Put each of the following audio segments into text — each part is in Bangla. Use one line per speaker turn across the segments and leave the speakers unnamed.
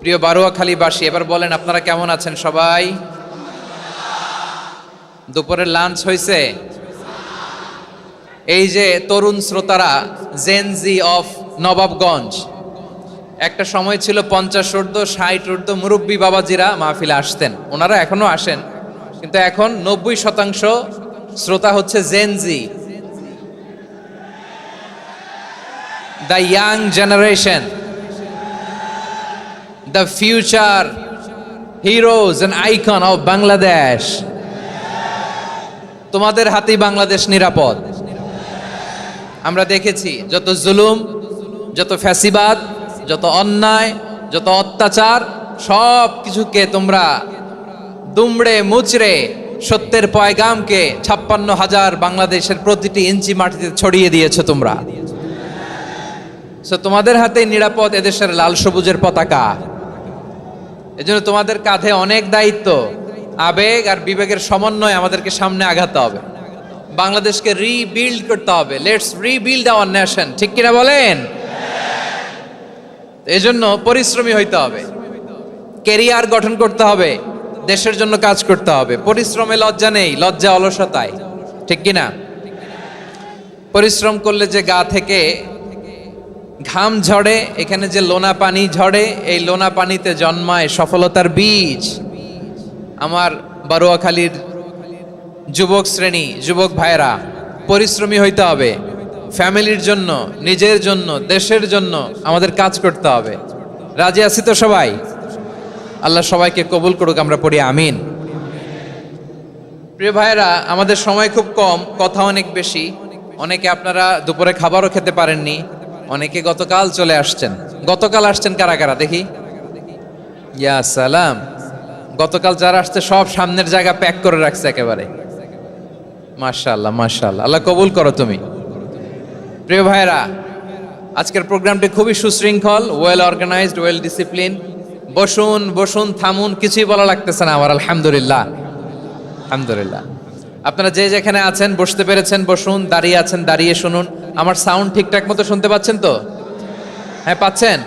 প্রিয় বারুয়াখালীবাসী, এবার বলেন আপনারা কেমন আছেন সবাই? দুপুরের লাঞ্চ হয়েছে? এই যে তরুণ শ্রোতারা, জেনজি অফ নবাবগঞ্জ, একটা সময় ছিল 50 ঊর্ধ্ব 60 ঊর্ধ্ব মুরব্বী বাবাজিরা মাহফিলে আসতেন, ওনারা এখনো আসেন, কিন্তু এখন 90% শ্রোতা হচ্ছে Gen Z, the young generation, the future heroes and icon of Bangladesh. তোমাদের হাতেই বাংলাদেশ নিরাপদ। আমরা দেখেছি যত জুলুম, যত ফ্যাসিবাদ, যত অন্যায়, যত অত্যাচার, সব কিছুকে তোমরা দুমড়ে মুচড়ে সত্যের পয়গামকে 56,000 বাংলাদেশের প্রতিটি ইঞ্চি মাটিতে ছড়িয়ে দিয়েছো তোমরা। তোমাদের হাতেই নিরাপদ এদেশের লাল সবুজের পতাকা। এজন্য তোমাদের কাঁধে অনেক দায়িত্ব, আবেগ আর বিবেকের সমন্বয় আমাদেরকে সামনে আগাতে হবে, বাংলাদেশকে রিবিল্ড করতে হবে। লেটস রিবিল্ড আওয়ার নেশন, ঠিক কিনা বলেন? এজন্য পরিশ্রমী হইতে হবে, ক্যারিয়ার গঠন করতে হবে, দেশের জন্য কাজ করতে হবে। পরিশ্রমে লজ্জা নেই, লজ্জা অলসতায়, ঠিক কিনা? পরিশ্রম করলে যে গা থেকে ঘাম ঝরে, এখানে যে লোনা পানি ঝরে, এই লোনা পানিতে জন্মায় সফলতার বীজ। আমার বারুয়াখালীর যুবক শ্রেণী, যুবক ভাইরা, পরিশ্রমী হইতে হবে, ফ্যামিলির জন্য, নিজের জন্য, দেশের জন্য আমাদের কাজ করতে হবে। রাজি আছি তো সবাই? আল্লাহ সবাইকে কবুল করুক, আমরা পড়ি আমিন। প্রিয় ভাইরা, আমাদের সময় খুব কম, কথা অনেক বেশি। অনেকে আপনারা দুপুরে খাবারও খেতে পারেননি, অনেকে গতকাল চলে আসছেন। গতকাল আসছেন কারা কারা দেখি? ইয়া সালাম। গতকাল যারা আসছে সব সামনের জায়গা প্যাক করে রাখছে একেবারে। মাশাআল্লাহ, মাশাআল্লাহ, আল্লাহ কবুল করো তুমি। প্রিয় ভাইরা, আজকের প্রোগ্রামটি খুবই সুশৃঙ্খল, ওয়েল অর্গানাইজড, ওয়েল ডিসিপ্লিন। বসুন বসুন, থামুন, কিছুই বলা লাগতেছে না আমার। আলহামদুলিল্লাহ, আলহামদুলিল্লাহ। আপনারা যে যেখানে আছেন বসতে পেরেছেন বসুন, দাঁড়িয়ে আছেন দাঁড়িয়ে শুনুন। আমার সাউন্ড ঠিকঠাক মতো শুনতে পাচ্ছেন তো? হ্যাঁ, পাচ্ছেন?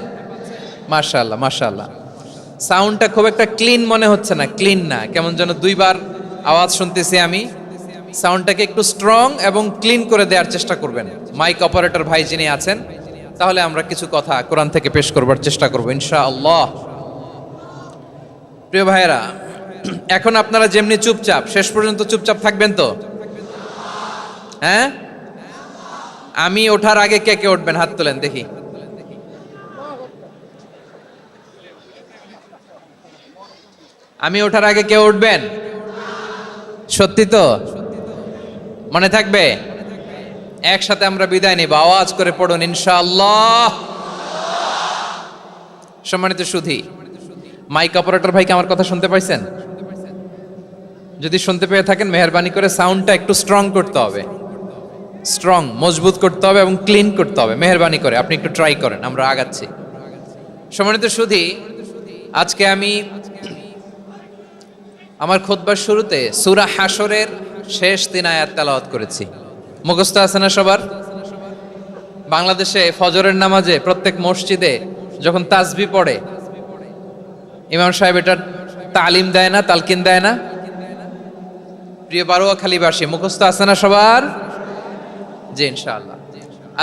মাশাআল্লাহ, মাশাআল্লাহ। সাউন্ডটা খুব একটা ক্লিন মনে হচ্ছে না, ক্লিন না, কেমন যেন দুইবার আওয়াজ শুনতেছি আমি। সাউন্ডটাকে একটু স্ট্রং এবং ক্লিন করে দেওয়ার চেষ্টা করবেন মাইক অপারেটর ভাই যিনি আছেন, তাহলে আমরা কিছু কথা কোরআন থেকে পেশ করবার চেষ্টা করবো ইনশাআল্লাহ। প্রিয় ভাইয়েরা, এখন আপনারা যেমনি চুপচাপ, শেষ পর্যন্ত চুপচাপ থাকবেন তো? হ্যাঁ, আমি ওঠার আগে কে কে উঠবেন? হাত তোলেন দেখি। আমি ওঠার আগে কেউ উঠবেন? সত্যি তো? মনে থাকবে? একসাথে আমরা বিদায় নিব, আওয়াজ করে পড়ুন ইনশাআল্লাহ। সম্মানিত সুধী, মাইক অপারেটর ভাইকে আমার কথা শুনতে পাইছেন? যদি শুনতে পেয়ে থাকেন মেহেরবানি করে সাউন্ডটা একটু স্ট্রং করতে হবে, স্ট্রং মজবুত করতে হবে এবং ক্লিন করতে হবে। মেহেরবানি করে আপনি একটু ট্রাই করেন, আমরা আগাচ্ছি। সম্মানিত সুধী, আজকে আমি আমার খুতবার শুরুতে সূরা হাশরের শেষ 3 আয়াত তেলাওয়াত করেছি। মুখস্থ আছে না সবার? বাংলাদেশে ফজরের নামাজে প্রত্যেক মসজিদে যখন তাসবিহ পড়ে ইমাম সাহেব এটা তালিম দেয় না, তালকিন দেয় না? প্রিয় বারোয়াখালীবাসী, মুখস্থ আছে না সবার? জি ইনশাআল্লাহ।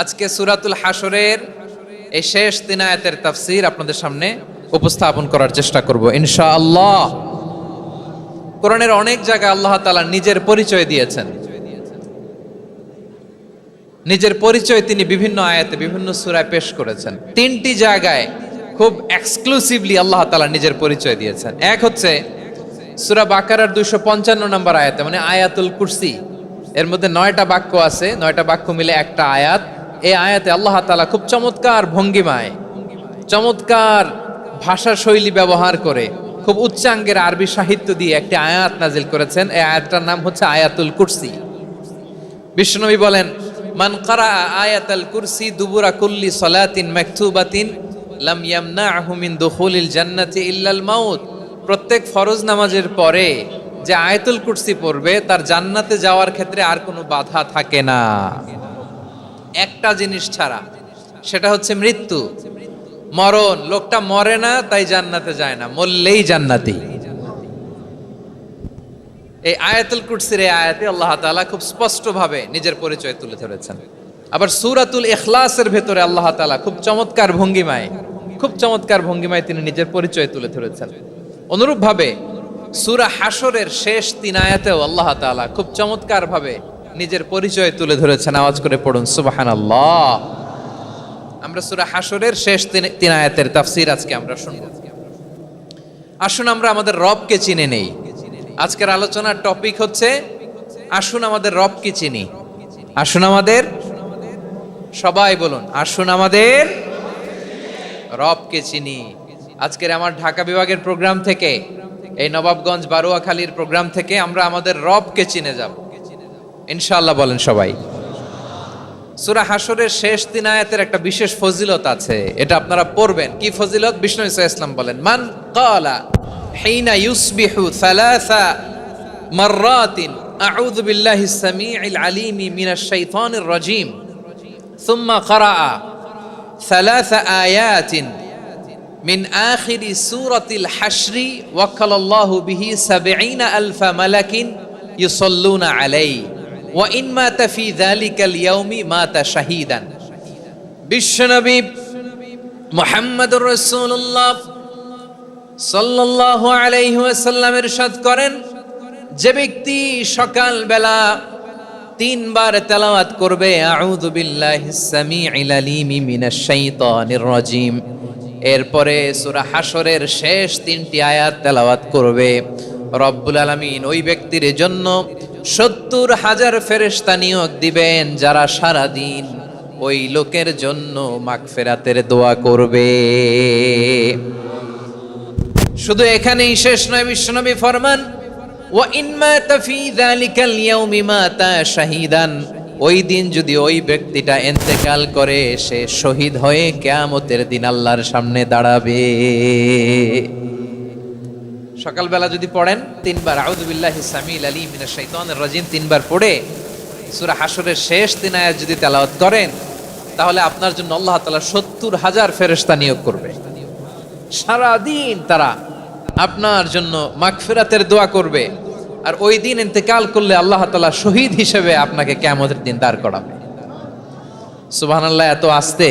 আজকে সূরাতুল হাশরের এই শেষ 3 আয়াতের তাফসীর আপনাদের সামনে উপস্থাপন করার চেষ্টা করব ইনশাআল্লাহ। কোরআনের অনেক জায়গায় আল্লাহ তাআলা নিজের পরিচয় দিয়েছেন। নিজের পরিচয় তিনি বিভিন্ন আয়াতে বিভিন্ন সূরায় পেশ করেছেন। 3টি জায়গায় খুব এক্সক্লুসিভলি আল্লাহ তাআলা নিজের পরিচয় দিয়েছেন। এক হচ্ছে সূরা বাকারার 255 নম্বর আয়াতে, মানে আয়াতুল কুরসি। এর মধ্যে 9টা বাক্য আছে, 9টা বাক্য মিলে একটা আয়াত। এই আয়াতে আল্লাহ তাআলা খুব চমৎকার ভঙ্গিমায়, চমৎকার ভাষা শৈলী ব্যবহার করে, খুব উচ্চাঙ্গের আরবি সাহিত্য দিয়ে একটি আয়াত নাজিল করেছেন। এই আয়াতটার নাম হচ্ছে আয়াতুল কুরসি। বিশ্বনবী বলেন, মান কারা আয়াতুল কুরসি দুবুরা কুল্লি সালাতিন মাকতুবাতিন লাম ইয়ামনাহু মিন দুখুলিল জান্নাতি ইল্লাল মাউত। প্রত্যেক ফরজ নামাজের পরে যে আয়াতুল কুরসি পড়বে তার জান্নাতে যাওয়ার ক্ষেত্রে আর কোনো বাধা থাকে না, একটা জিনিস ছাড়া, সেটা হচ্ছে মৃত্যু, মরণ। লোকটা মরে না তাই জান্নাতে যায় না, মরলেই জান্নাতি। এই আয়াতুল কুরসির এই আয়াতে আল্লাহ তাআলা খুব স্পষ্টভাবে নিজের পরিচয় তুলে ধরেছেন। আবার সূরাতুল ইখলাসের ভেতরে আল্লাহ তাআলা খুব চমৎকার ভঙ্গিমায় তিনি নিজের পরিচয় তুলে ধরেছেন। অনুরূপভাবে সূরা হাশরের শেষ 3 আয়াতেও আল্লাহ তাআলা খুব চমৎকার ভাবে নিজের পরিচয় তুলে ধরেছেন। আওয়াজ করে পড়ুন সুবহানাল্লাহ। আমরা সূরা হাশরের শেষ 3 আয়াতের তাফসীর আজকে আমরা শুনব। আসুন আমরা আমাদের রবকে চিনে নেই। আজকের আলোচনার টপিক হচ্ছে আসুন আমাদের রবকে চিনি। আসুন আমাদের, সবাই বলুন, আসুন আমাদের রবকে চিনি। আজকের আমার ঢাকা বিভাগের প্রোগ্রাম থেকে, এই নবাবগঞ্জ বারোয়াখালীর প্রোগ্রাম থেকে আমরা আমাদের রবকে চিনে যাব ইনশাআল্লাহ। বলেন সবাই। সূরা হাশরের শেষ 3 আয়াতের একটা বিশেষ ফজিলত আছে, এটা আপনারা পড়বেন। কি ফজিলত? বিষ্ণু সাল্লাল্লাহু আলাইহি ওয়াসাল্লাম বলেন, মান ক্বালা হিনা ইউসবিহু সালাসা মাররাতিন আউযু বিল্লাহিস সামিউল আলিম মিনাশ শাইতানির রাজীম সুম্মা ক্বারাআ সালাসা আয়াতিন মিন আখিরি সূরাতিল হাশরি ওয়াক্কালাল্লাহু বিহি ৭০,০০০ মালাকিন ইউসাল্লুনা আলাইহি ওয়া ইন মাতা ফি যালিকাল ইয়াউমি মাতা শাহীদান। বিশ্বনবী মুহাম্মদুর রাসূলুল্লাহ সাল্লাল্লাহু আলাইহি ওয়াসাল্লাম ইরশাদ করেন, যে ব্যক্তি সকাল বেলা 3 বার তেলাওয়াত করবে আউযু বিল্লাহিস সামিউল আলিম মিনাশ শাইতানির রাজীম, এরপরে সূরা হাশরের শেষ 3টি আয়াত তেলাওয়াত করবে, রব্বুল আলামিন ওই ব্যক্তির জন্য ৭০,০০০ ফেরেশতা নিয়োগ দিবেন যারা সারা দিন ওই লোকের জন্য মাগফিরাতের দোয়া করবে। শুধু এখানেই শেষ নয়, বিশ্বনবী ফরমান, ওয়া ইন মাতা ফি যালিকাল ইয়াউমি মাতা শাহীদান, ওই দিন যদি ওই ব্যক্তিটা ইন্তেকাল করে সে শহীদ হয়ে কিয়ামতের দিন আল্লাহর সামনে দাঁড়াবে। সকালবেলা যদি পড়েন 3 বার আউযু বিল্লাহিস সামিউল আলিম মিনাশ শাইতানির রাজীম 3 বার পড়ে সূরা হাশরের শেষ 3 আয়াত যদি তেলাওয়াত করেন, তাহলে আপনার জন্য আল্লাহ তাআলা ৭০,০০০ ফেরেশতা নিয়োগ করবে। সারা দিন তারা আপনার জন্য মাগফিরাতের দোয়া করবে। আর ওই দিন ইন্তেকাল করলে আল্লাহ তাআলা শহীদ হিসেবে আপনাকে কিয়ামতের দিন দাঁড় করাবে। সুবহানাল্লাহ। এত আস্তে।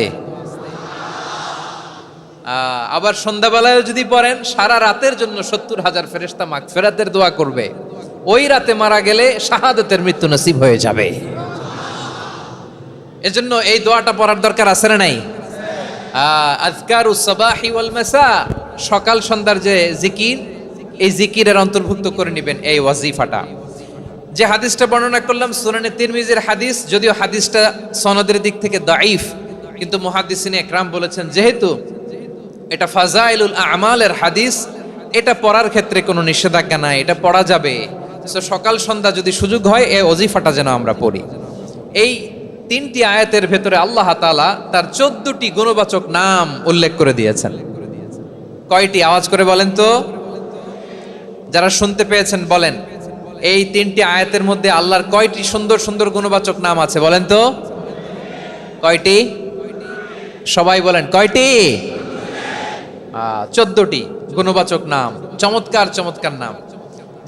আবার সন্ধ্যাবেলায় যদি পড়েন, সারা রাতের জন্য ৭০,০০০ ফেরেশতা মাগফিরাতের দোয়া করবে। ওই রাতে মারা গেলে শাহাদাতের মৃত্যু নসিব হয়ে যাবে। এজন্য এই দোয়াটা পড়ার দরকার আছে না নাই? আযকারুস সাবাহি ওয়াল মাসা, সকাল সন্ধ্যার যে জিকির, এই জিকিরের অন্তর্ভুক্ত করে নেবেন এই ওয়াজিফাটা। যে হাদিসটা বর্ণনা করলাম সুনানে তিরমিজির হাদিস, যদিও হাদিসটা সনদের দিক থেকে দাঈফ, কিন্তু মুহাদ্দিসিনে একরাম বলেছেন যেহেতু এটা ফাজাইলুল আমালের হাদিস, এটা পড়ার ক্ষেত্রে কোনো নিষেধাজ্ঞা নাই, এটা পড়া যাবে। তো সকাল সন্ধ্যা যদি সুযোগ হয় এই ওয়াজিফাটা যেন আমরা পড়ি। এই 3টি আয়াতের ভেতরে আল্লাহ তাআলা তার 14টি গুণবাচক নাম উল্লেখ করে দিয়েছেন। কয়টি? আওয়াজ করে বলেন তো, যারা শুনতে পেয়েছেন বলেন। এই 3টি আয়াতের মধ্যে আল্লাহর কয়টি সুন্দর সুন্দর গুণবাচক নাম আছে বলেন তো? কয়টি? সবাই বলেন কয়টি? 14টি গুণবাচক নাম, চমৎকার চমৎকার নাম।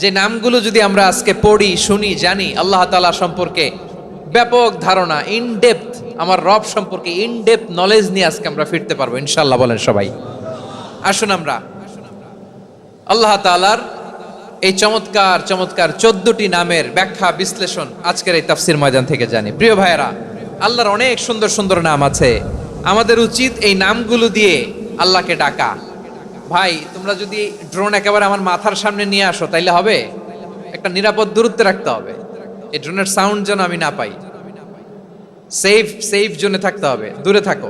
যে নামগুলো যদি আমরা আজকে পড়ি, শুনি, জানি, আল্লাহ তাআলা সম্পর্কে ব্যাপক ধারণা, ইনডেপথ, আমার রব সম্পর্কে ইনডেপথ নলেজ নিয়ে আজকে আমরা ফিরতে পারবো ইনশাআল্লাহ। বলেন সবাই। আসুন আমরা আল্লাহ তাআলার এই চমৎকার চমৎকার 14টি নামের ব্যাখ্যা বিশ্লেষণ আজকের এই তাফসীর ময়দান থেকে জানি। প্রিয় ভাইয়েরা, আল্লাহর অনেক সুন্দর সুন্দর নাম আছে। আমাদের উচিত এই নামগুলো দিয়ে আল্লাহকে ডাকা। ভাই, তোমরা যদি ড্রোন একেবারে আমার মাথার সামনে নিয়ে আসো তাইলে হবে? একটা নিরাপদ দূরত্বে রাখতে হবে, এই ড্রোনের সাউন্ড যেন আমি না পাই। সেফ জোনে থাকতে হবে, দূরে থাকো।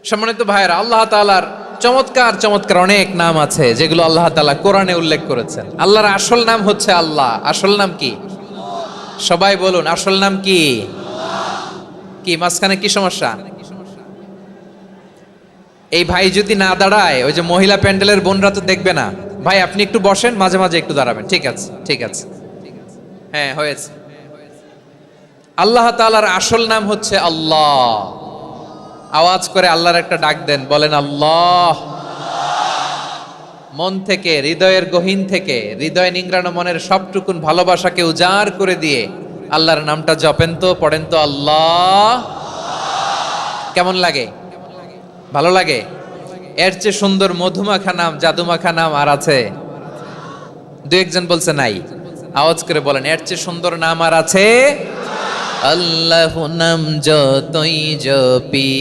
সম্মানিত ভাইয়েরা, আল্লাহ তাআলার চমৎকার চমৎকার অনেক নাম আছে যেগুলো আল্লাহ তাআলা কোরআনে উল্লেখ করেছেন। আল্লাহর আসল নাম হচ্ছে আল্লাহ। আসল নাম কি? সবাই বলুন, আসল নাম কি? কি মাঝখানে কি সমস্যা? এই ভাই যদি না দাঁড়ায়, ওই যে মহিলা প্যান্ডেলের বোনরা তো দেখবে না। ভাই আপনি একটু বসেন, মাঝে মাঝে একটু দাঁড়াবেন। ঠিক আছে, ঠিক আছে, হ্যাঁ হয়েছে। আল্লাহ তাআলার আসল নাম হচ্ছে আল্লাহ। আওয়াজ করে আল্লাহর একটা ডাক দেন, বলেন আল্লাহ। মন থেকে, হৃদয়ের গহীন থেকে, হৃদয় নিংড়ানো মনের সবটুকুন ভালোবাসাকে উজাড় করে দিয়ে আল্লাহর নামটা জপেন তো, পড়েন তো আল্লাহ। কেমন লাগে? ভালো লাগে? এর চেয়ে সুন্দর মধুমাখা নাম, জাদুমাখা নাম আর আছে? দু একজন বলছে নাই। আওয়াজ করে বলেন, এর চেয়ে সুন্দর নাম আর আছে? আল্লাহ নাম যতই জপি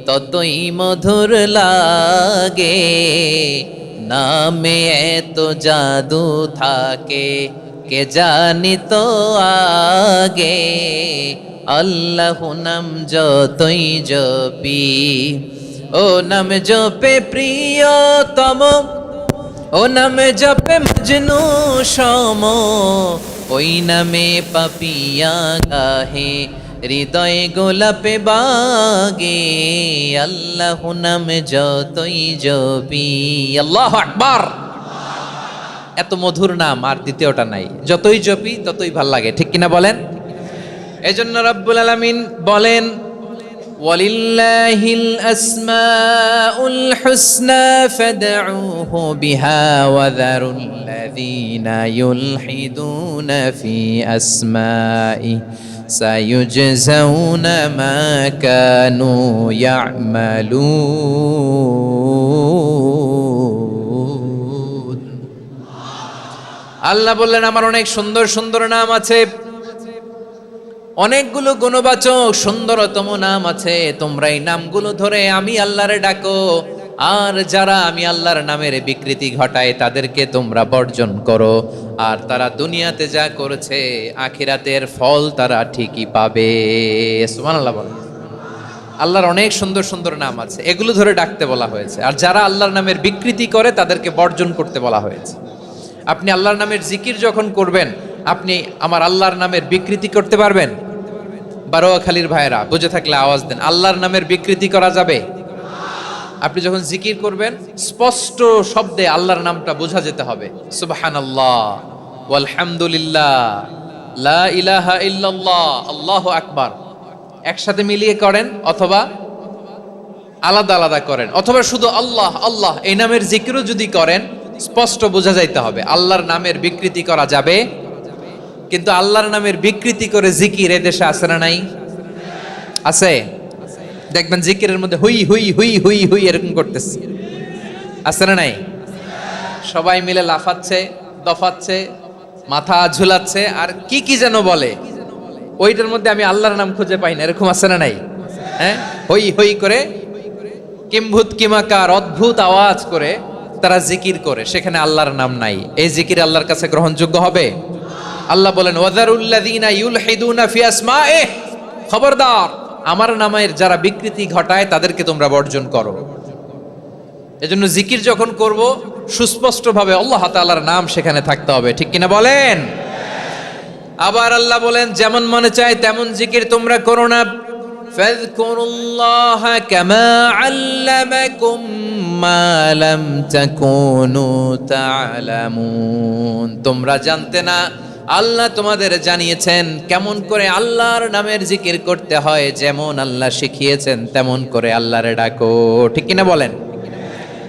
ততই মধুর লাগে, নামে এত জাদু থাকে কে জানি তো আগে। আল্লাহ নাম যতই জপি, ও নাম জপে প্রিয়তম, ও নামে জপে মজনু সম, ওই নামে পাপিয়া গাহে হৃদয়ে গোলাপে বাগে। আল্লাহ নাম যতই জপি। আল্লাহু আকবার। এত মধুর নাম আর দ্বিতীয়টা নাই। যতই জপি ততই ভাল লাগে, ঠিক কিনা বলেন? এজন্য রব্বুল আলামিন বলেন, ওয়ালিল্লাহিল আসমাউল হুসনা ফাদউহু বিহা ওয়া যারুল্লাযীনা ইউলহিদুনা ফি আসমাই সায়ুজজাউনা মা কানু ইয়ামালুন। আল্লাহ বললেন, আমার অনেক সুন্দর সুন্দর নাম আছে, অনেকগুলো গুণবাচক সুন্দরতম নাম আছে। তোমরা এই নামগুলো ধরে আমি আল্লাহরে ডাকো, আর যারা আমি আল্লাহর নামের বিকৃতি ঘটায় তাদেরকে তোমরা বর্জন করো। আর তারা দুনিয়াতে যা করেছে আখিরাতের ফল তারা ঠিকই পাবে। সুবহানাল্লাহ বলেন। আল্লাহর অনেক সুন্দর সুন্দর নাম আছে, এগুলো ধরে ডাকতে বলা হয়েছে। আর যারা আল্লাহর নামের বিকৃতি করে তাদেরকে বর্জন করতে বলা হয়েছে। আপনি আল্লাহর নামের জিকির যখন করবেন, আপনি আমার আল্লাহর নামের বিকৃতি করতে পারবেন? বারোয়াখালীর ভাইরা বুঝে থাকলে আওয়াজ দেন। আল্লাহর নামের বিকৃতি করা যাবে? আপনি যখন জিকির করবেন স্পষ্ট শব্দে আল্লাহর নামটা বোঝা যেতে হবে। সুবহানাল্লাহ, ওয়ালহামদুলিল্লাহ, লা ইলাহা ইল্লাল্লাহ, আল্লাহু আকবার। একসাথে মিলিয়ে করেন অথবা আলাদা আলাদা করেন, অথবা শুধু আল্লাহ আল্লাহ এই নামের জিকিরও যদি করেন স্পষ্ট বোঝা যাইতে হবে। আল্লাহর নামের বিকৃতি করা যাবে, কিন্তু আল্লাহর নামের বিকৃতি করে জিকির এদেশে আছে না নাই? আছে। দেখবেন জিকিরের মধ্যে হুই হুই হুই হুই হুই এরকম করতেছে, আছে না নাই? সবাই মিলে লাফাচ্ছে, দফাচ্ছে, মাথা ঝুলাচ্ছে, আর কি কি যেন বলে, ওইটার মধ্যে আমি আল্লাহর নাম খুঁজে পাই না, এরকম আছে না নাই? হ্যাঁ, হই হই করে কিম্ভূত কিমাকার অদ্ভুত আওয়াজ করে তারা জিকির করে, সেখানে আল্লাহর নাম নাই, এই জিকির আল্লাহর কাছে গ্রহণযোগ্য হবে? আল্লাহ বলেন ওয়াযারুল্লাযীনা ইউলহিদুনা ফি আসমাইহি, খবরদার আমার নামের যারা বিকৃতি ঘটায় তাদেরকে তোমরা বর্জন করো। এজন্য জিকির যখন করব সুস্পষ্টভাবে আল্লাহ তাআলার নাম সেখানে থাকতে হবে, ঠিক কিনা বলেন? আবার আল্লাহ বলেন যেমন মনে চায় তেমন জিকির তোমরা করো না। ফাযকুরুল্লাহা কামা আল্লামাকুম মা লাম তাকুনু তা'লামুন, তোমরা জানতে না, আল্লাহ তোমাদের জানিয়েছেন কেমন করে আল্লাহর নামের জিকির করতে হয়, যেমন আল্লাহ শিখিয়েছেন তেমন করে আল্লাহরে ডাকো, ঠিক কিনা বলেন?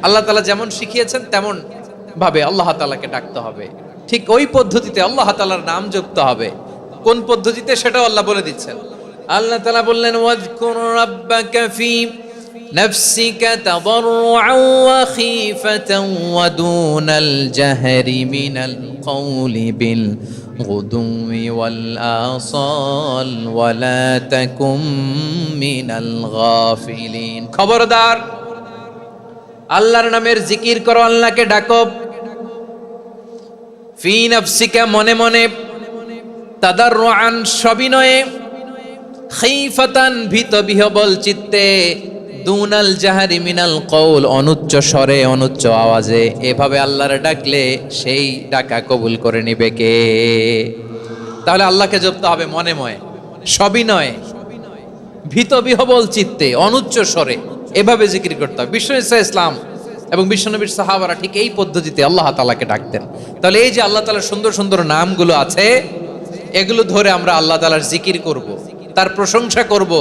আল্লাহ তাআলা যেমন শিখিয়েছেন তেমন ভাবে আল্লাহ তাআলাকে ডাকতে হবে, ঠিক ওই পদ্ধতিতে আল্লাহ তাআলার নাম জপতে হবে। কোন পদ্ধতিতে সেটাও আল্লাহ বলে দিচ্ছেন। আল্লাহ তাআলা বললেন ওয়াযকুর রাব্বাকা ফি নাফসিকা তাদাররুআন ওয়া খীফাতান ওয়া দুনাল জাহরি মিনাল কওলি বিল গুদুওয়ি ওয়াল আসাল ওয়া লা তাকুম মিনাল গাফিলিন, খবরদার আল্লাহর নামের জিকির করো, আল্লাহকে ডাকো। ফি নাফসিকা মনে মনে, তাদাররুআন সবিনয়ে, খীফাতান ভীত বিহবল চিত্তে, দুনাল জাহারি মিনাল কওল অনুচ্চ স্বরে অনুচ্চ আওয়াজে, এভাবে আল্লাহর ডাকলে সেই ডাকা কবুল করে নিবে কে? তাহলে আল্লাহকে জপতে হবে মনে মনে, সবিনয়ে, ভীত বিহবল চিত্তে, অনুচ্চ স্বরে, এভাবে জিকির করতে হবে। বিশ্ব ইসলাম এবং বিশ্বনবীর সাহাবারা ঠিক এই পদ্ধতিতে আল্লাহ তাআলাকে ডাকতেন। তাহলে এই যে আল্লাহ তাআলার সুন্দর সুন্দর নামগুলো আছে, এগুলো ধরে আমরা আল্লাহ তাআলার জিকির করব, তার প্রশংসা করব,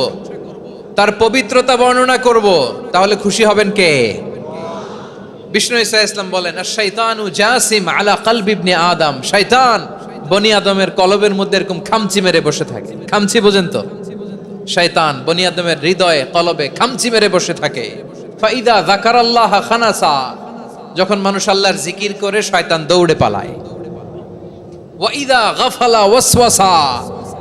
তার পবিত্রতা বর্ণনা করব, তাহলে খুশি হবেন কে? বিষ্ণু ঈসা ইসলাম বলেন আশ-শাইতানু জাসিম আলা কলবি ইবনে আদম, শয়তান বনি আদমের কলবের মধ্যে এরকম খামচি মেরে বসে থাকে। খামচি বোঝেন তো? শয়তান বনি আদমের হৃদয়ে কলবে খামচি মেরে বসে থাকে। ফাইদা যাকারাল্লাহ খানাসা, যখন মানুষ আল্লাহর জিকির করে শয়তান দৌড়ে পালায়। ওয়াইদা গাফালা ওয়াসওয়াসা,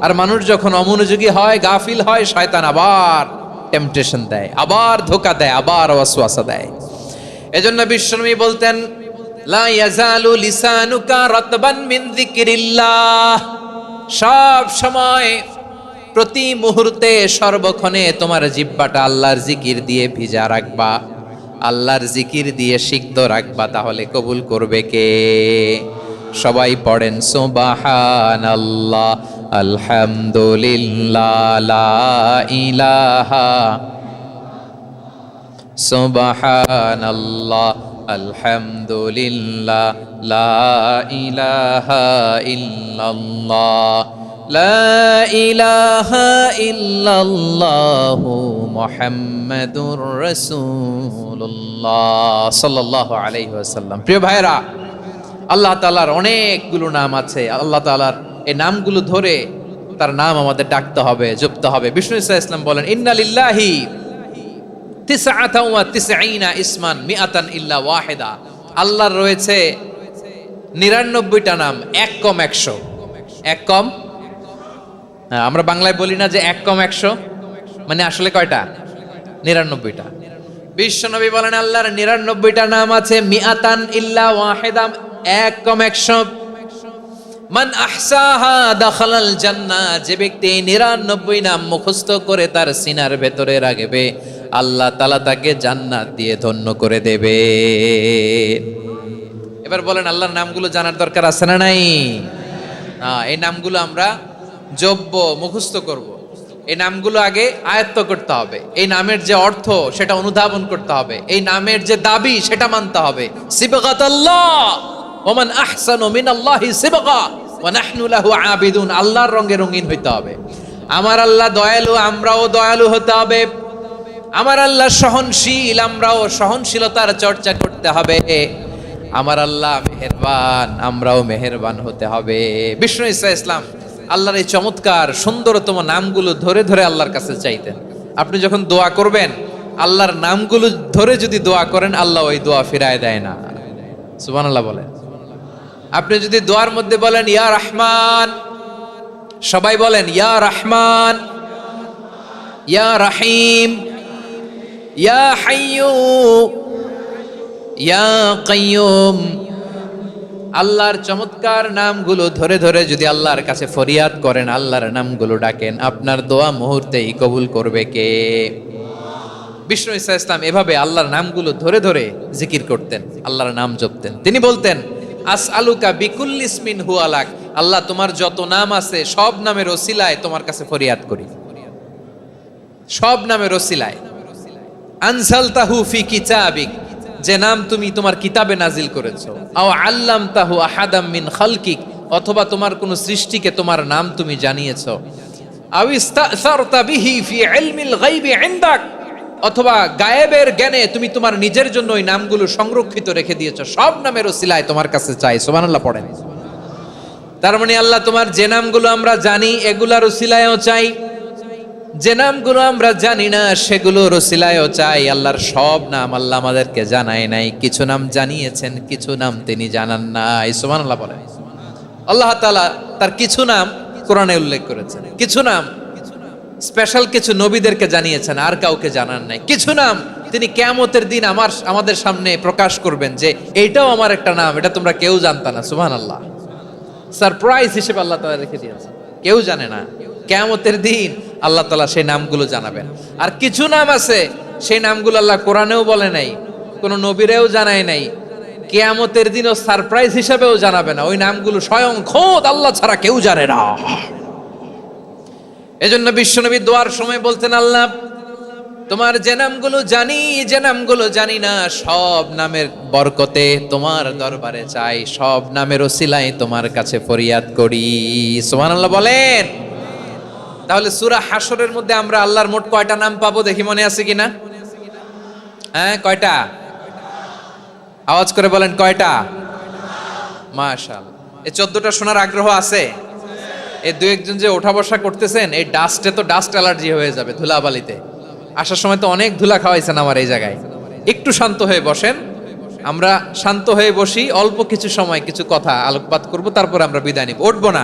আর মানুষ যখন অমনোযোগী হয়, গাফিল হয়, শয়তান আবার টেম্পটেশন দেয়, আবার ধোঁকা দেয়, আবার ওয়াসওয়াসা দেয়। এজন্য বিশ্বনবী বলতেন লা ইয়াজালু লিসানুকা রাতবান মিন যিকরিল্লাহ, সব সময় প্রতি মুহূর্তে সর্বক্ষণে তোমার জিহ্বাটা আল্লাহর জিকির দিয়ে ভিজা রাখবা, আল্লাহর জিকির দিয়ে সিক্ত রাখবা, তাহলে কবুল করবে কে? সবাই পড়েন সুবহানাল্লাহ আলহামদুলিল্লাহ লা ইলাহা, সুবহানাল্লাহ আলহামদুলিল্লাহ লা ইলাহা ইল্লাল্লাহ, লা ইলাহা ইল্লাল্লাহু মুহাম্মাদুর রাসূলুল্লাহ সাল্লাল্লাহু আলাইহি ওয়াসাল্লাম। প্রিয় ভাইরা, আল্লাহ তাআলার অনেকগুলো নাম আছে। আল্লাহ তাআলার এই নামগুলো ধরে তার নাম আমাদের ডাকতে হবে, জপতে হবে। বিষ্ণু ঈসা ইসলাম বলেন ইন্না লিল্লাহি 99 ইসমান মিআতান ইল্লা ওয়াহিদা, আল্লাহর রয়েছে 99টা নাম, এক কম 100। এক কম, আমরা বাংলায় বলি না যে এক কম 100, মানে আসলে কয়টা? 99টা। বিশ্বনবী বলেন আল্লাহর 99টা নাম আছে, মিআতান ইল্লা ওয়াহিদা, এক কম 100। মান আহসাহা দাখালাল জান্নাহ, যে ব্যক্তি 99 নাম মুখস্থ করে তার সিনার ভেতরে রাখবে, আল্লাহ তাআলা তাকে জান্নাত দিয়ে ধন্য করে দেবে। এবার বলেন আল্লাহর নামগুলো জানার দরকার আছে না নাই? এই নামগুলো আমরা জপব, মুখস্থ করব। এই নামগুলো আগে আয়ত্ত করতে হবে। এই নামের যে অর্থ সেটা অনুধাবন করতে হবে। এই নামের যে দাবি সেটা মানতে হবে। সিবগাতাল্লাহ ওয়া মান আহসানু মিনাল্লাহি সিবগা ওয়া নাহনু লাহু আবিদুন, আল্লাহর রঙে রঙিন হইতে হবে। আমার আল্লাহ দয়ালু, আমরাও দয়ালু হতে হবে। আমার আল্লাহ সহনশীল, আমরাও সহনশীলতার চর্চা করতে হবে। আমার আল্লাহ মেহেরবান, আমরাও মেহেরবান হতে হবে। বিষ্ণু ঈসা ইসলাম আল্লাহর এই চমৎকার সুন্দরতম নামগুলো ধরে ধরে আল্লাহর কাছে চাইতেন। আপনি যখন দোয়া করবেন, আল্লাহর নামগুলো ধরে যদি দোয়া করেন, আল্লাহ ওই দোয়া ফিরায় দেয় না। সুবহানাল্লাহ বলেন। আপনি যদি দোয়ার মধ্যে বলেন ইয়া রহমান, সবাই বলেন ইয়া রহমান, ইয়া রহিম, ইয়া হাইয়্যু, ইয়া কাইয়ুম। আল্লাহর চমৎকার নামগুলো ধরে ধরে যদি আল্লাহর কাছে ফরিয়াদ করেন, আল্লাহর নামগুলো ডাকেন, আপনার দোয়া মুহূর্তেই কবুল করবে কে? বিষ্ণু ঈসা ইসলাম এভাবে আল্লাহর নামগুলো ধরে ধরে জিকির করতেন, আল্লাহর নাম জপতেন। তিনি বলতেন, আসআলুকা বিকুল্লি ইসমিন হুয়া লাক, আল্লাহ তোমার যত নাম আছে সব নামের ওসিলায় তোমার কাছে ফরিয়াদ করি, সব নামের ওসিলায়। আনজালতাহু ফি কিতাবিক, যে নাম তুমি তোমার কিতাবে নাজিল করেছো। আও আল্লামতাহু আহাদাম মিন খালকিক, অথবা তোমার কোন সৃষ্টিকে তোমার নাম তুমি জানিয়েছো। আও ইস্তাসারতা বিহি ফি ইলমিল গায়বি ইনদাক, অথবা গায়েবের জ্ঞানে তুমি তোমার নিজের জন্য ওই নামগুলো সংরক্ষিত রেখে দিয়েছো। সব নামের ওসিলায় তোমার কাছে চাই। সুবহানাল্লাহ পড়েন। তার মানে আল্লাহ তোমার যে নামগুলো আমরা জানি এগুলার ওসিলায়ও চাই, যে নামগুলো আমরা জানি না সেগুলোর ওসিলায়ও চাই। আল্লাহর সব নাম আল্লাহ আমাদেরকে জানায় নাই, কিছু নাম জানিয়েছেন, কিছু নাম তিনি জানান নাই। সুবহানাল্লাহ বলেন। আল্লাহ তাআলা তার কিছু নাম কোরআনে উল্লেখ করেছেন, কিছু নাম স্পেশাল কিছু নবীদেরকে জানিয়েছেন, আর কাউকে জানান নাই। কিছু নাম তিনি কিয়ামতের দিন আমাদের সামনে প্রকাশ করবেন যে এইটাও আমার একটা নাম, এটা তোমরা কেউ জানতা না। সুবহানাল্লাহ। সারপ্রাইজ হিসেবে আল্লাহ তাআলা রেখে দিয়েছেন, কেউ জানে না। কিয়ামতের দিন আল্লাহ তাআলা সেই নামগুলো জানাবেন। আর কিছু নাম আছে সেই নামগুলো আল্লাহ কোরআনেও বলে নাই, কোন নবীরেও জানায় নাই, কিয়ামতের দিনও সারপ্রাইজ হিসেবেও জানাবে না। ওই নামগুলো স্বয়ং খোদ আল্লাহ ছাড়া কেউ জানে না। এজন্য বিশ্বনবী দোয়ার সময় বলতেন, আল্লাহ তোমার যে নামগুলো জানি, যে নামগুলো জানি না, সব নামের বরকতে তোমার দরবারে চাই, সব নামের ওসিলায় তোমার কাছে ফরিয়াদ করি। সুবহানাল্লাহ বলেন। তাহলে সূরা হাশরের মধ্যে আমরা আল্লাহর মোট কয়টা নাম পাবো দেখি, মনে আছে কিনা? হ্যাঁ, কয়টা? আওয়াজ করে বলেন, কয়টা? মাশাআল্লাহ। এই 14টা শোনার আগ্রহ আছে? এই দু একজন যে ওঠা বসা করতেছেন, এই ডাস্টে তো ডাস্ট অ্যালার্জি হয়ে যাবে, ধুলাবালিতে। আসার সময় তো অনেক ধুলা খাওয়াইছেন আমার এই জায়গায়। একটু শান্ত হয়ে বসেন, আমরা শান্ত হয়ে বসি, অল্প কিছু সময় কিছু কথা আলোকপাত করব, তারপর আমরা বিদায় নিব। উঠবো না,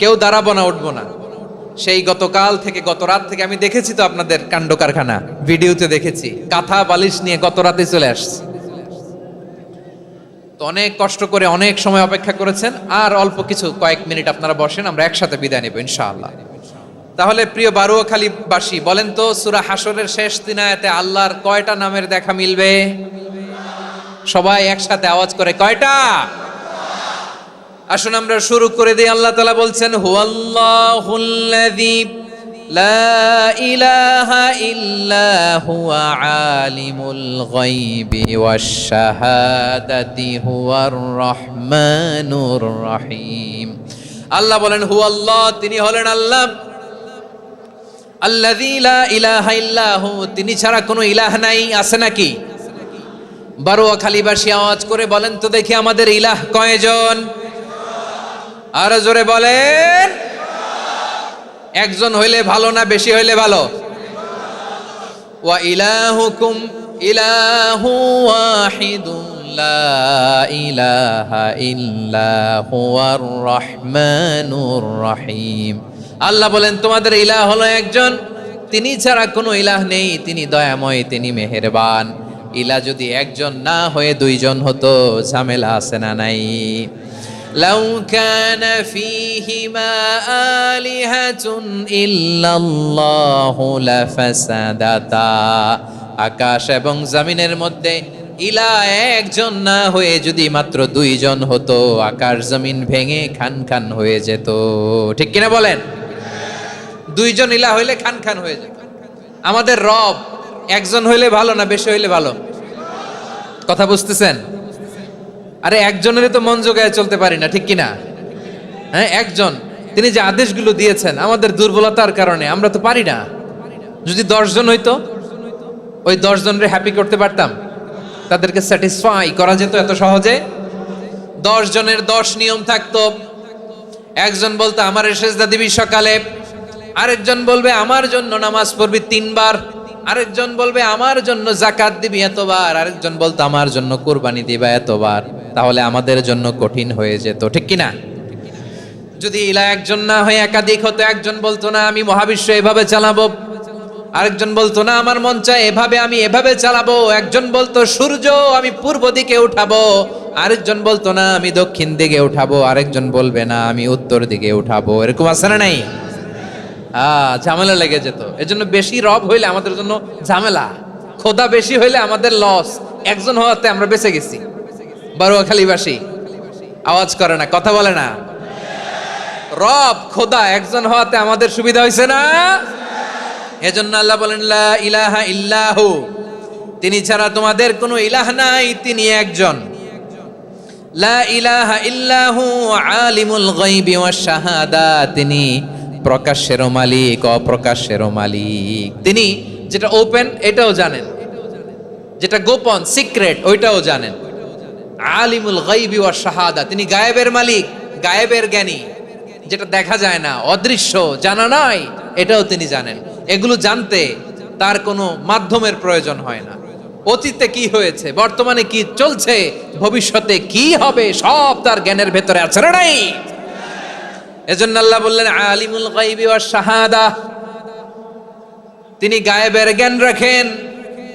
কেউ দাঁড়াবো না, উঠবো না। সেই গতকাল থেকে, গত রাত থেকে আমি দেখেছি তো আপনাদের কাণ্ড কারখানা, ভিডিওতে দেখেছি। কাঁথা বালিশ নিয়ে গত রাতে চলে আসছে। তো অনেক কষ্ট করে অনেক সময় অপেক্ষা করেছেন, আর অল্প কিছু কয়েক মিনিট আপনারা বসেন, আমরা একসাথে বিদায় নেব ইনশাআল্লাহ। তাহলে প্রিয় বারুয়াখালীবাসী, বলেন তো সূরা হাশরের শেষ 3 আয়াতে আল্লাহর কয়টা নামের দেখা মিলবে? সবাই একসাথে আওয়াজ করে, কয়টা? আসুন আমরা শুরু করে দিই। আল্লাহ তাআলা বলছেন, হুয়াল্লাহুল্লাযী লা ইলাহা ইল্লা হুয়া আলিমুল গায়বি ওয়াশ শাহাদাতি হুয়ার রহমানুর রহিম। আল্লাহ বলেন, হুয়াল্লাহ, তিনি হলেন আল্লাহ, আল্লাযী লা ইলাহা ইল্লা হু, তিনি ছাড়া কোনো ইলাহ নাই। আছে নাকি? বারুয়াখালীবাসী আওয়াজ করে বলেন তো দেখি, আমাদের ইলাহ কয়জন? আর জোরে বলেন। একজন হইলে ভালো না বেশি হইলে ভালো? ওয়া ইলাহুকুম ইলাহু ওয়াহিদুন লা ইলাহা ইল্লা হুয়ার রহমানুর রহিম। আল্লাহ বলেন, তোমাদের ইলাহ হলো একজন, তিনি ছাড়া কোনো ইলাহ নেই, তিনি দয়াময়, তিনি মেহেরবান। ইলাহ যদি একজন না হয়ে দুইজন হতো, ঝামেলা আছে না নাই? লাউ কানা ফীহিমা আলিহাতুন ইল্লাল্লাহু লাফাসাদাতা, আকাশ এবং জমিনের মধ্যে ইলাহ একজন না হয়ে যদি মাত্র দুইজন হতো, আকাশ জমিন ভেঙে খান খান হয়ে যেত। ঠিক কিনা বলেন? দুইজন ইলাহ হইলে খান খান হয়ে যেত। আমাদের রব একজন হইলে ভালো না বেশি হইলে ভালো? কথা বুঝতেছেন? আরে একজনেরই তো মন জোগায় চলতে পারি না, ঠিক কিনা? হ্যাঁ, একজন, তিনি যে আদেশগুলো দিয়েছেন আমাদের দুর্বলতার কারণে আমরা তো পারি না। যদি 10 জন হইতো, ওই 10 জনরে হ্যাপি করতে পারতাম, তাদেরকে স্যাটিসফাই করা যেত এত সহজে। 10 জনের 10 নিয়ম থাকতো। একজন বলতো আমার সেজদা দিবি সকালে, আরেকজন বলবে আমার জন্য নামাজ পড়বি 3 বার, আরেকজন বলবে আমার জন্য যাকাত দিবি এতবার, আরেকজন বলতো আমার জন্য কুরবানি দিবা এতবার। তাহলে আমাদের জন্য কঠিন হয়ে যেত, ঠিক কিনা? যদি ইলাহ একজন না হয়ে একাধিক হতো, একজন বলতো না আমি মহাবিশ্ব এভাবে চালাবো, আরেকজন বলতো না আমার মন চায় এভাবে, আমি এভাবে চালাবো। একজন বলতো সূর্য আমি পূর্ব দিকে উঠাবো, আরেকজন বলতো না আমি দক্ষিণ দিকে উঠাবো, আরেকজন বলবে না আমি উত্তর দিকে উঠাবো। এরকম আছে না নাই? ঝামেলা লেগে যেত। এজন্য বেশি রব হইলে আমাদের জন্য ঝামেলা, খোদা বেশি হইলে আমাদের লস। একজন হওয়াতে আমরা বেঁচে গেছি। বারুয়াখালীবাসী আওয়াজ করে না, কথা বলে না। রব খোদা একজন হওয়াতে আমাদের সুবিধা হয়েছে না? এজন্য আল্লাহ বলেন লা ইলাহা ইল্লাহু, তিনি ছাড়া তোমাদের কোনো ইলাহ নাই, তিনি একজন। লা ইলাহা ইল্লাহু আলিমুল গায়বি ওয়াশ শাহাদা, তিনি প্রকাশ্যেরও মালিক অপ্রকাশ্যেরও মালিক। তিনি যেটা ওপেন এটাও জানেন, যেটা গোপন সিক্রেট ওইটাও জানেন। আলিমুল গায়বি ওয়াশ শাহাদা, তিনি গায়েবের মালিক, গায়েবের জ্ঞানী, যেটা দেখা যায় না, অদৃশ্য, জানা নাই, এটাও তিনি জানেন। এগুলো জানতে তার কোনো মাধ্যমের প্রয়োজন হয় না। অতীতে কি হয়েছে, বর্তমানে কি চলছে, ভবিষ্যতে কি হবে, সব তার জ্ঞানের ভেতরে আছে না নাই? এজন্য আল্লাহ বললেন আলিমুল গায়বি ওয়াশ শাহাদা, তিনি গায়েবের জ্ঞান রাখেন,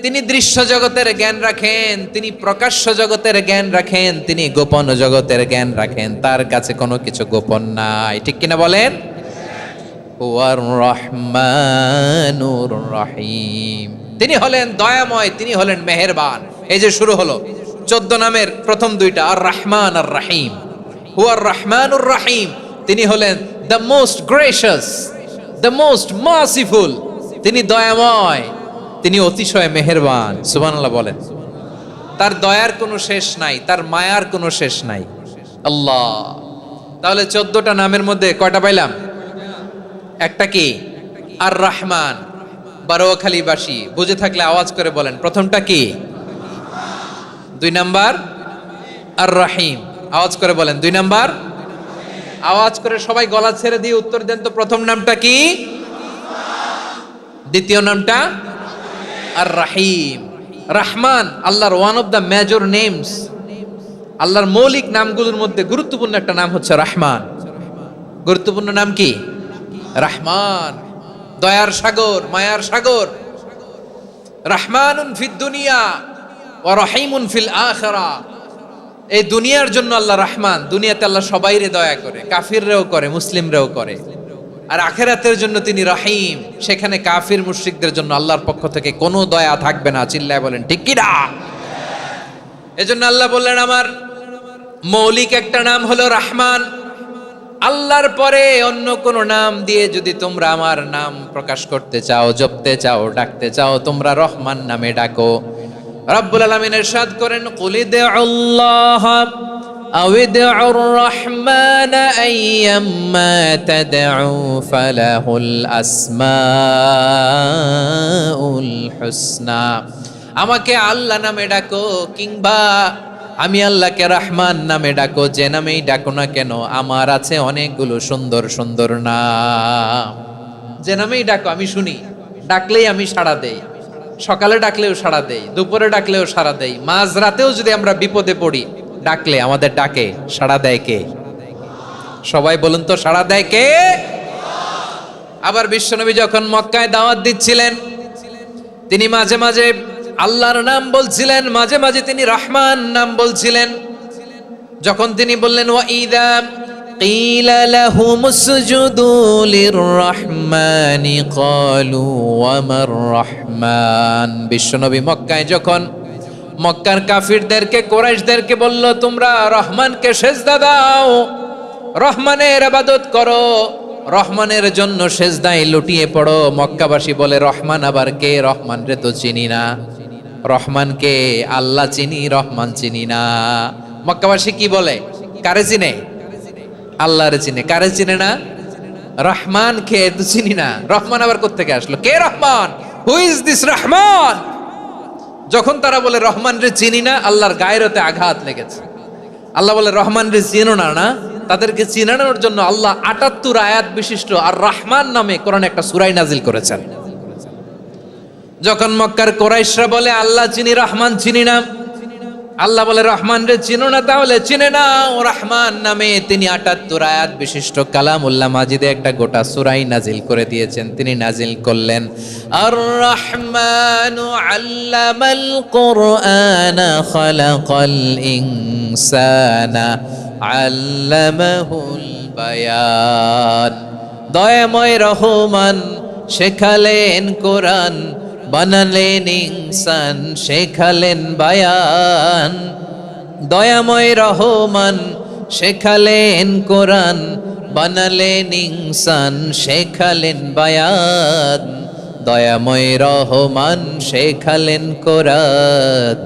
তিনি দৃশ্য জগতের জ্ঞান রাখেন, তিনি প্রকাশ্য জগতের জ্ঞান রাখেন, তিনি গোপন জগতের জ্ঞান রাখেন। তার কাছে কোনো কিছু গোপন নাই, ঠিক কিনা বলেন? হুয়ার রহমানুর রহিম, তিনি হলেন দয়াময়, তিনি হলেন মেহেরবান। এই যে শুরু হলো 14 নামের প্রথম দুইটা, আর রহমান আর রহিম। হুয়ার রহমানুর রহিম, তিনি হলেন the most gracious, the most merciful, তিনি দয়াময়, তিনি অতিশয় মেহেরবান। সুবহানাল্লাহ বলেন। তার দয়ার কোনো শেষ নাই, তার মায়ার কোনো শেষ নাই। আল্লাহ, তাহলে 14টা নামের মধ্যে কয়টা পাইলাম? একটা কি? আর রহমান। বারোয়াখালীবাসী বুঝে থাকলে আওয়াজ করে বলেন, প্রথমটা কি? 2 নাম্বার আর রহিম। আওয়াজ করে বলেন 2 নাম্বার। আওয়াজ করে সবাই গলা ছেড়ে দিয়ে উত্তর দেন তো, প্রথম নামটা কি? দ্বিতীয় নামটা? আর রহিম। রহমান আল্লাহর one of the major names, আল্লাহর মৌলিক নামগুলোর মধ্যে গুরুত্বপূর্ণ একটা নাম হচ্ছে রহমান। গুরুত্বপূর্ণ নাম কি? রহমান, দয়ার সাগর, মায়ার সাগর। রহমানুন ফিদ দুনিয়া ওয়া রহিমুন ফিল আখিরাহ। এই দুনিয়ার জন্য আল্লাহ রহমান, দুনিয়াতে আল্লাহ সবাইরে দয়া করে, কাফিররেও করে, মুসলিমরেও করে। আর আখিরাতের জন্য তিনি রহিম, সেখানে কাফির মুশরিকদের জন্য আল্লাহর পক্ষ থেকে কোনো দয়া থাকবে না। চিল্লায় বলেন ঠিক কি না? এজন্য আল্লাহ বললেন আমার মৌলিক একটা নাম হলো রহমান। আল্লাহর পরে অন্য কোন নাম দিয়ে যদি তোমরা আমার নাম প্রকাশ করতে চাও, জপতে চাও, ডাকতে চাও, তোমরা রহমান নামে ডাকো। রব্বুল আলামিন ইরশাদ করেন, কুলিদুল্লাহ আউইদুর রহমান আইয়াম্মা তাদউ ফালাহুল আসমাউল হুসনা। আমাকে আল্লাহ নামে ডাকো, কিংবা আমি আল্লাহকে রহমান নামে ডাকো, যে নামেই ডাকো না কেন আমার আছে অনেকগুলো সুন্দর সুন্দর নাম। যে নামেই ডাকো আমি শুনি, ডাকলেই আমি সাড়া দেই। সকালে ডাকলেও সাড়া দেই, দুপুরে ডাকলেও সাড়া দেই, মাঝরাতেও যদি আমরা বিপদে পড়ি ডাকলে আমাদের ডাকে সাড়া দেয় কে? সবাই বলুন তো, সাড়া দেয় কে? আবার বিশ্বনবী যখন মক্কায় দাওয়াত দিচ্ছিলেন, তিনি মাঝে মাঝে আল্লাহর নাম বলছিলেন, মাঝে মাঝে তিনি রহমান নাম বলছিলেন। যখন তিনি বললেন ওয়াইদা কিলা লাহুমুসজুদু লিররহমানি ক্বালু ওয়ামার রহমান। বিশ্বনবী মক্কায় যখন মক্কার কাফিরদেরকে, কুরাইশদেরকে বলল তোমরা রহমানকে সেজদা দাও, রহমানের ইবাদত করো, রহমানের জন্য সেজদায় লুটিয়ে পড়ো, মক্কাবাসী বলে রহমান আবার কে? রহমান রে তো চিনি না। রহমানকে আল্লাহ চিনি, রহমান চিনি না। মক্কাবাসী কি বলে? কারে চিনে? আল্লাহরে চিনে। কারে চিনে না? রহমান কে তো চিনি না। রহমান আবার কোত্থেকে আসলো? কে Rahman? Who is this Rahman? যখন তারা বলে রহমান রে চিনি না, আল্লাহর গায়রতে আঘাত লেগেছে। আল্লাহ বলে রহমান রে চিনো না, না? তাদেরকে চিনানোর জন্য আল্লাহ ৭৮ আয়াত বিশিষ্ট আর রহমান নামে কোরআনে একটা সূরা নাজিল করেছেন। যখন মক্কার কুরাইশরা বলে আল্লাহ চিনি, রহমান চিনি না, আল্লাহ বলে রহমান রে চিনো না, তাহলে চিনে নাও রহমান নামে তিনি ৭৮ আয়াত বিশিষ্ট কালামুল্লাহ মাজিদে একটা গোটা সূরাই নাজিল করে দিয়েছেন। তিনি নাজিল করলেন আর রহমানু আল্লামাল কুরআনা খালাকাল ইনসানা আল্লামাহুল বায়ান। দয়াময় রহমান শেখালেন কোরআন, বানালেন ইনসান শেখালেন বায়ান। দয়াময় রহমান শেখালেন কোরআন, বানালেন ইনসান শেখালেন বায়ান। দয়াময় রহমান শেখালেন কোরআন,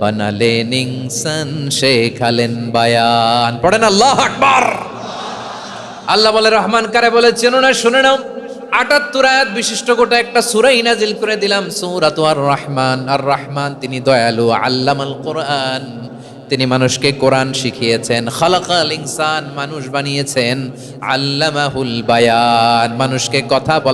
বানালেন ইনসান শেখালেন বায়ান। পড়েন আল্লাহু আকবার। আল্লাহ বলে রহমান কারে বলে চেনো না, শুনে নাও। ৭৮ আয়াত বিশিষ্ট গোটা একটা সূরাই নাজিল করে দিলাম, সূরাতু আর রহমান। আর রহমান তিনি দয়ালু, আল্লামাল কোরআন তিনি মানুষকে কোরআন শিখিয়েছেন, খালাকাল ইনসান মানুষ বানিয়েছেন, আল্লামাহুল বায়ান মানুষকে কথা বলা